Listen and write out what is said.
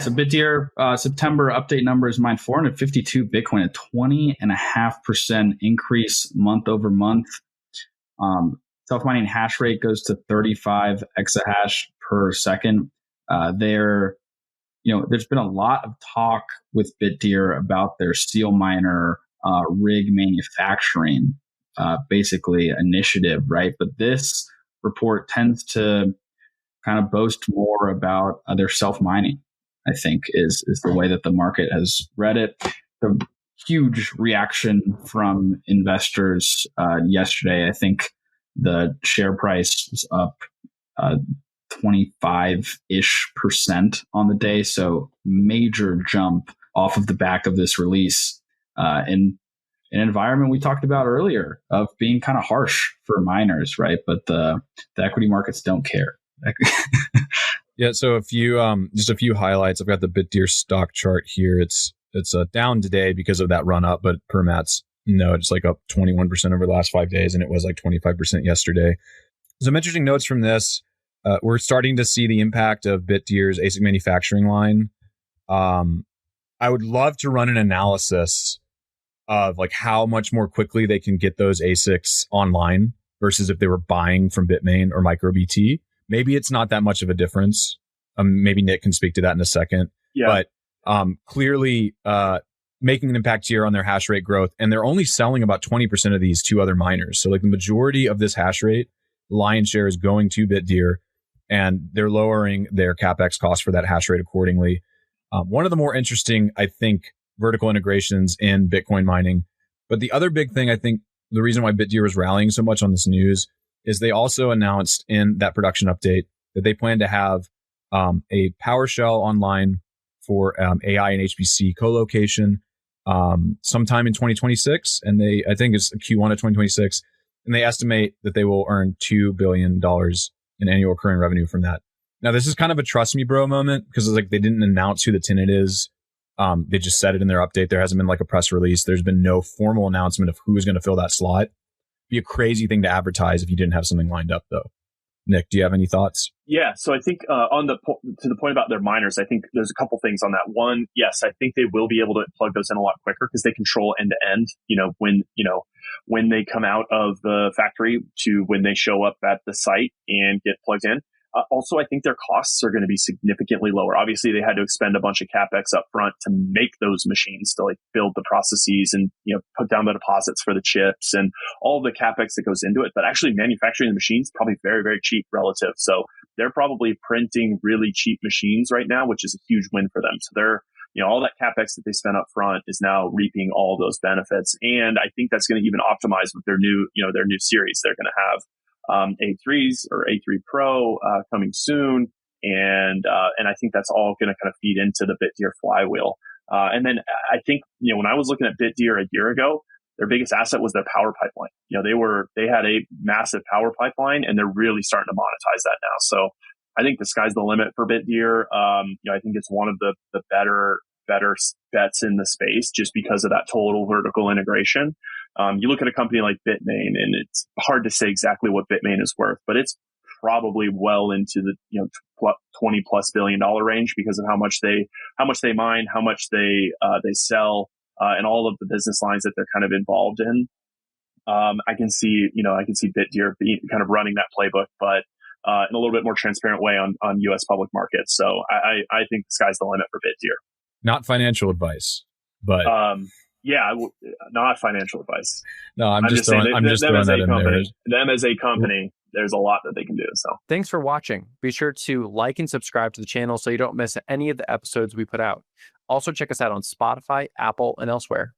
So Bitdeer September update numbers mined 452 Bitcoin, a 20.5% increase month over month. Self-mining hash rate goes to 35 exahash per second. There's been a lot of talk with Bitdeer about their seal miner rig manufacturing, basically initiative, right? But this report tends to kind of boast more about their self-mining, I think, is the way that the market has read it. The huge reaction from investors yesterday. I think the share price was up 25-ish% on the day. So major jump off of the back of this release in an environment we talked about earlier of being kind of harsh for miners, right? But the equity markets don't care. Yeah. So a few, just a few highlights. I've got the Bitdeer stock chart here. It's down today because of that run up, but per Matt's note, it's like up 21% over the last 5 days, and it was like 25% yesterday. Some interesting notes from this. We're starting to see the impact of Bitdeer's ASIC manufacturing line. I would love to run an analysis of like how much more quickly they can get those ASICs online versus if they were buying from Bitmain or MicroBT. Maybe it's not that much of a difference. Maybe Nick can speak to that in a second. Yeah. But clearly making an impact here on their hash rate growth. And they're only selling about 20% of these to other miners. So like the majority of this hash rate, lion's share is going to Bitdeer, and they're lowering their CapEx cost for that hash rate accordingly. One of the more interesting, I think, vertical integrations in Bitcoin mining. But the other big thing, I think, the reason why Bitdeer was rallying so much on this news is they also announced in that production update that they plan to have a PowerShell online for AI and HPC co-location sometime in 2026. And I think it's Q1 of 2026. And they estimate that they will earn $2 billion in annual recurring revenue from that. Now, this is kind of a trust me, bro moment because it's like they didn't announce who the tenant is. They just said it in their update. There hasn't been like a press release. There's been no formal announcement of who is going to fill that slot. Be a crazy thing to advertise if you didn't have something lined up, though. Nick, do you have any thoughts? Yeah, so I think to the point about their miners, I think there's a couple things on that. One, yes, I think they will be able to plug those in a lot quicker because they control end to end. When they come out of the factory to when they show up at the site and get plugged in. Also, I think their costs are going to be significantly lower. Obviously, they had to expend a bunch of CapEx up front to make those machines, to like build the processes and, put down the deposits for the chips and all the CapEx that goes into it. But actually manufacturing the machines, probably very, very cheap relative. So they're probably printing really cheap machines right now, which is a huge win for them. So they're, all that CapEx that they spent up front is now reaping all those benefits. And I think that's going to even optimize with their new series. They're going to have A3s or A3 Pro coming soon, and I think that's all going to kind of feed into the Bitdeer flywheel. And then I think when I was looking at Bitdeer a year ago, their biggest asset was their power pipeline. They had a massive power pipeline, and they're really starting to monetize that now. So I think the sky's the limit for Bitdeer. I think it's one of the better bets in the space just because of that total vertical integration. You look at a company like Bitmain, and it's hard to say exactly what Bitmain is worth, but it's probably well into the $20+ billion range because of how much they mine, how much they sell, and all of the business lines that they're kind of involved in. I can see Bitdeer kind of running that playbook, but in a little bit more transparent way on U.S. public markets. So I think the sky's the limit for Bitdeer. Not financial advice, but not financial advice. No, I'm just throwing that in there. Them as a company, there's a lot that they can do. So thanks for watching. Be sure to like and subscribe to the channel so you don't miss any of the episodes we put out. Also, check us out on Spotify, Apple, and elsewhere.